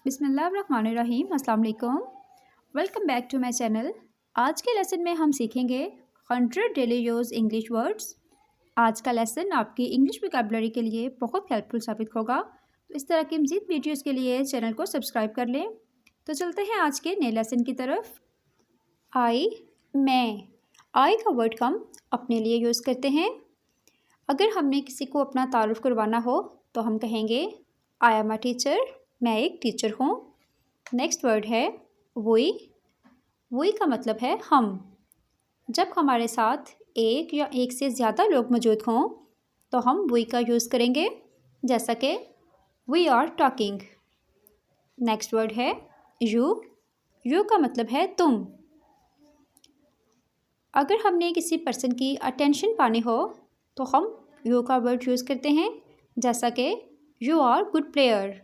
बिस्मिल्लाहिर्रहमानिर्रहीम। अस्सलाम वालेकुम। Welcome back to my channel. आज के लेसन में हम सीखेंगे 100 डेली यूज़ इंग्लिश वर्ड्स। आज का लेसन आपकी इंग्लिश वोकैबुलरी के लिए बहुत हेल्पफुल साबित होगा। तो इस तरह की मज़ीद वीडियोस के लिए चैनल को सब्सक्राइब कर लें। तो चलते हैं आज के नए लेसन की तरफ। आई, मैं। आई का वर्ड हम अपने लिए यूज़ करते हैं। अगर हमने किसी को अपना तारुफ करवाना हो तो हम कहेंगे आई एम अ टीचर, मैं एक टीचर हूँ। नेक्स्ट वर्ड है वुई। वुई का मतलब है हम। जब हमारे साथ एक या एक से ज़्यादा लोग मौजूद हों तो हम वुई का यूज़ करेंगे, जैसा कि we are talking. Next word है यू। यू का मतलब है तुम। अगर हमने किसी पर्सन की अटेंशन पानी हो तो हम यू का वर्ड यूज़ करते हैं, जैसा कि यू आर गुड प्लेयर।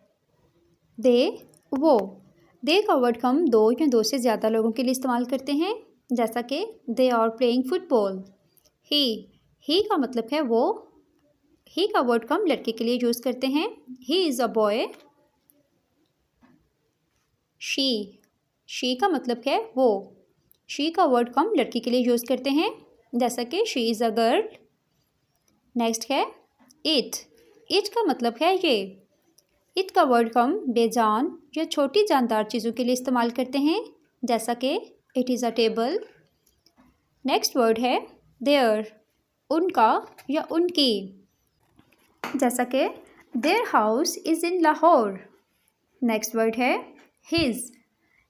दे, वो। दे का वर्ड हम दो या दो से ज़्यादा लोगों के लिए इस्तेमाल करते हैं, जैसा कि दे आर प्लेइंग फुटबॉल। ही का मतलब है वो। ही का वर्ड हम लड़के के लिए यूज़ करते हैं, he is a boy. She का मतलब है वो। शी का वर्ड हम लड़की के लिए यूज़ करते हैं, जैसा कि she is a girl. Next है इट। इट का मतलब है ये। इट का वर्ड हम बेजान या छोटी जानदार चीज़ों के लिए इस्तेमाल करते हैं, जैसा कि it is a table. Next word है देयर। उनका या उनकी, जैसा कि their house is in Lahore. Next word है हिज।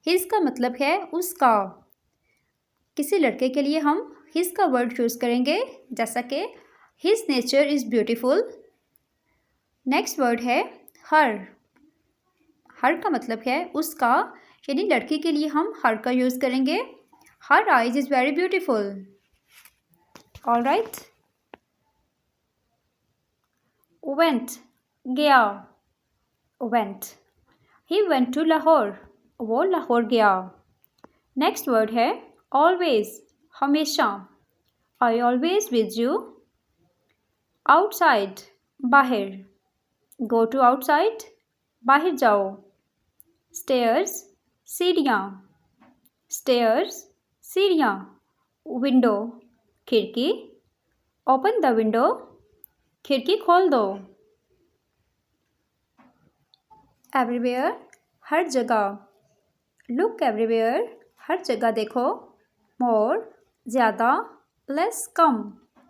हिज का मतलब है उसका। किसी लड़के के लिए हम हिज का वर्ड यूज़ करेंगे, जैसा कि his nature is beautiful. Next word है हर। हर का मतलब है उसका, यानी लड़की के लिए हम हर का यूज़ करेंगे। Her eyes is very beautiful. All right. Went, गया। Went, he went to Lahore, वो लाहौर गया। नेक्स्ट वर्ड है ऑलवेज, हमेशा। I always with you. Outside, बाहर। गो टू आउटसाइड, बाहर जाओ। स्टेयर्स, सीढ़ियाँ। स्टेयर्स, सीढ़ियाँ। विंडो, खिड़की। ओपन द विंडो, खिड़की खोल दो। एवरीवेयर, हर जगह। लुक एवरीवेयर, हर जगह देखो। मोर, ज़्यादा। लेस, कम।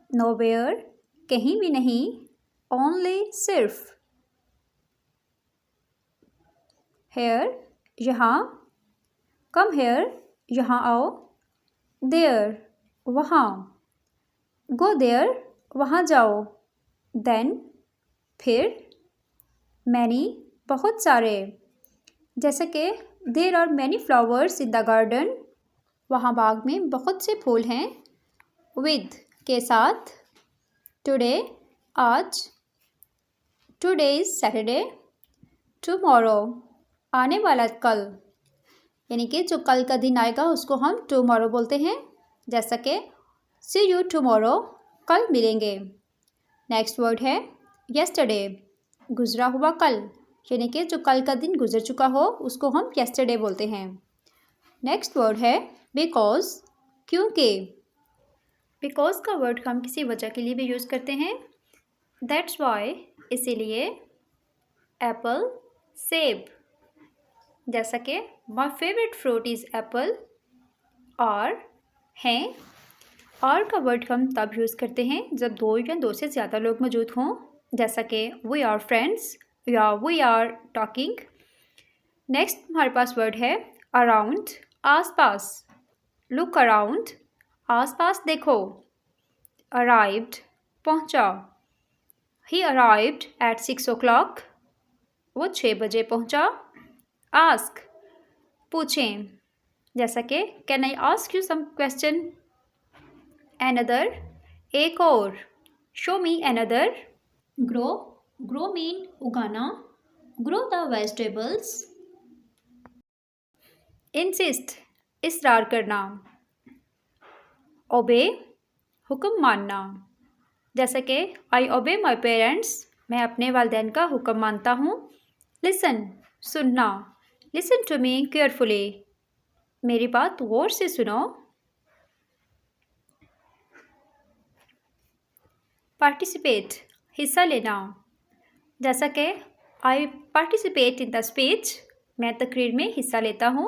नोवेयर, कहीं भी नहीं। ओनली, सिर्फ। हेयर, यहाँ। कम हेयर, यहाँ आओ। देयर, वहाँ। गो देयर, वहाँ जाओ। देन, फिर। मैनी, बहुत सारे। जैसे कि there are many flowers in the garden, वहाँ बाग में बहुत से फूल हैं। विद, के साथ। टुडे, आज। Today is Saturday. टुमारो, आने वाला कल, यानी कि जो कल का दिन आएगा उसको हम टुमारो बोलते हैं, जैसा कि सी यू टुमारो, कल मिलेंगे। नेक्स्ट वर्ड है यस्टरडे, गुजरा हुआ कल, यानी कि जो कल का दिन गुजर चुका हो उसको हम यस्टरडे बोलते हैं। नेक्स्ट वर्ड है बिकॉज, क्योंकि। बिकॉज का वर्ड हम किसी वजह के लिए भी यूज़ करते हैं, दैट्स वाई, इसीलिए। एप्पल, सेब, जैसा कि my favourite fruit is Apple. और हैं। और का वर्ड हम तब यूज़ करते हैं जब दो या दो से ज़्यादा लोग मौजूद हों, जैसा कि वी आर फ्रेंड्स या वी आर टॉकिंग। नेक्स्ट हमारे पास वर्ड है अराउंड, आस पास। लुक अराउंड, आस पास देखो। अराइव्ड, पहुँचा। ही अराइव्ड एट 6 o'clock, वो 6 बजे पहुँचा। आस्क, पूछें, जैसा कि can I ask you some question. Another, एक और। Show me another. Grow, grow mean उगाना। Grow the vegetables. इंसिस्ट, इसरार करना। ओबे, हुक्म मानना, जैसा कि आई ओबे माई पेरेंट्स, मैं अपने वालिदैन का हुक्म मानता हूँ। लिसन, सुनना। लिसन टू मी केयरफुली, मेरी बात गौर से सुनो। पार्टिसिपेट, हिस्सा लेना, जैसा कि आई पार्टिसिपेट इन द स्पीच, मैं तकरीर में हिस्सा लेता हूँ।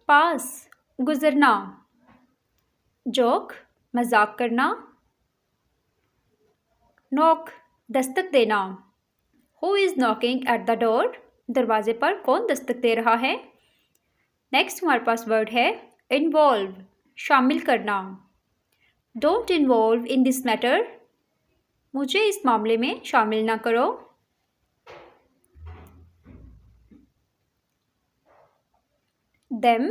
पास, गुजरना, जोक, मजाक करना। नॉक, दस्तक देना। Who is knocking at the door, दरवाजे पर कौन दस्तक दे रहा है। नेक्स्ट हमारे पास वर्ड है इन्वॉल्व, शामिल करना। Don't involve in this matter, मुझे इस मामले में शामिल ना करो। देम,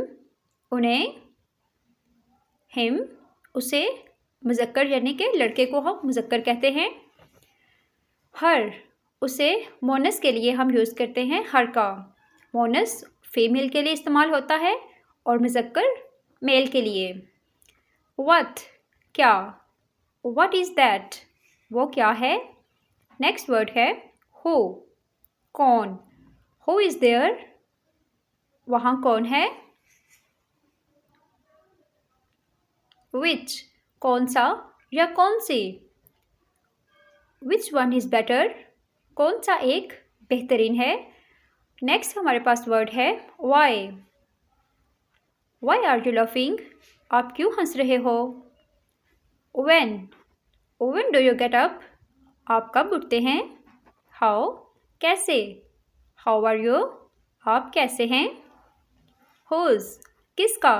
उन्हें। हिम, उसे, मुज़क्कर यानी कि लड़के को हम मुज़क्कर कहते हैं। हर, उसे मोनस के लिए हम यूज़ करते हैं हर का। मोनस फीमेल के लिए इस्तेमाल होता है और मुज़क्कर मेल के लिए। व्हाट, क्या। व्हाट इज़ दैट, वो क्या है। नेक्स्ट वर्ड है हु, कौन। हु इज़ देयर, वहाँ कौन है। विच, कौन सा या कौन सी। विच वन इज़ बेटर, कौन सा एक बेहतरीन है। नेक्स्ट हमारे पास वर्ड है why. Why are you laughing, आप क्यों हंस रहे हो। When, when do you get up, आप कब उठते हैं। हाउ, कैसे। हाउ आर यू, आप कैसे हैं। हुज, किसका।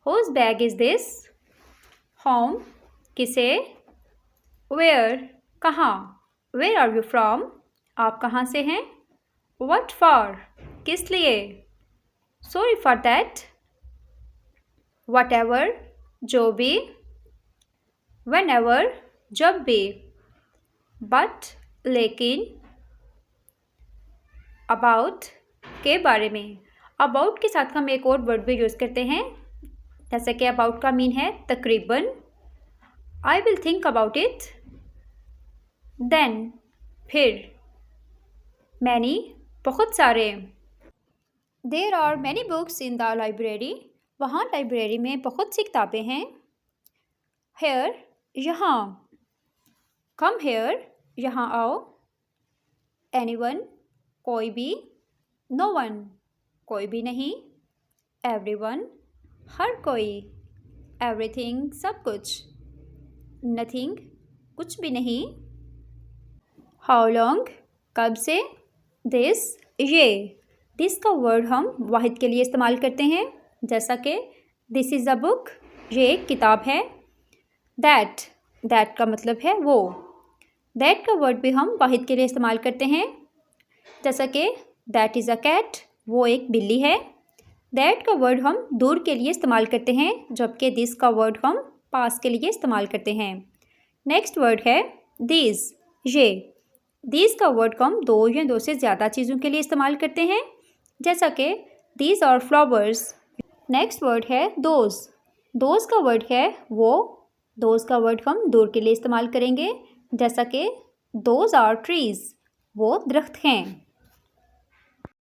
Whose bag is this. Whom, किसे। वेयर, कहाँ। वेयर आर यू फ्रॉम, आप कहाँ से हैं। व्हाट फॉर, किस लिए। Sorry for that. व्हाटएवर, जो भी। व्हेनेवर, जब भी। बट, लेकिन। अबाउट, के बारे में। अबाउट के साथ हम एक और वर्ड भी यूज़ करते हैं, जैसे कि अबाउट का मीन है तकरीबन। I will think about it. Then, फिर। मैनी, बहुत सारे। There are many books in the library, वहाँ लाइब्रेरी में बहुत सी किताबें हैं। हेयर, यहाँ। कम हेयर, यहाँ आओ। एनीवन, कोई भी। नो वन, कोई भी नहीं। एवरीवन, हर कोई। एवरीथिंग, सब कुछ। नथिंग, कुछ भी नहीं। हाउ लॉन्ग, कब से। दिस, ये। दिस का वर्ड हम वाहिद के लिए इस्तेमाल करते हैं, जैसा कि दिस इज़ अ बुक, ये एक किताब है। दैट, दैट का मतलब है वो। दैट का वर्ड भी हम वाहिद के लिए इस्तेमाल करते हैं, जैसा कि दैट इज़ अ कैट, वो एक बिल्ली है। दैट का वर्ड हम दूर के लिए इस्तेमाल करते हैं, जबकि दिस का वर्ड हम पास के लिए इस्तेमाल करते हैं। नेक्स्ट वर्ड है दीज, ये। दीज का वर्ड हम दो या दो से ज़्यादा चीज़ों के लिए इस्तेमाल करते हैं, जैसा कि these are flowers. Next word है दोज। दोज का वर्ड है वो। दोज का वर्ड हम दूर के लिए इस्तेमाल करेंगे, जैसा कि दोज आर ट्रीज़, वो दरख्त हैं।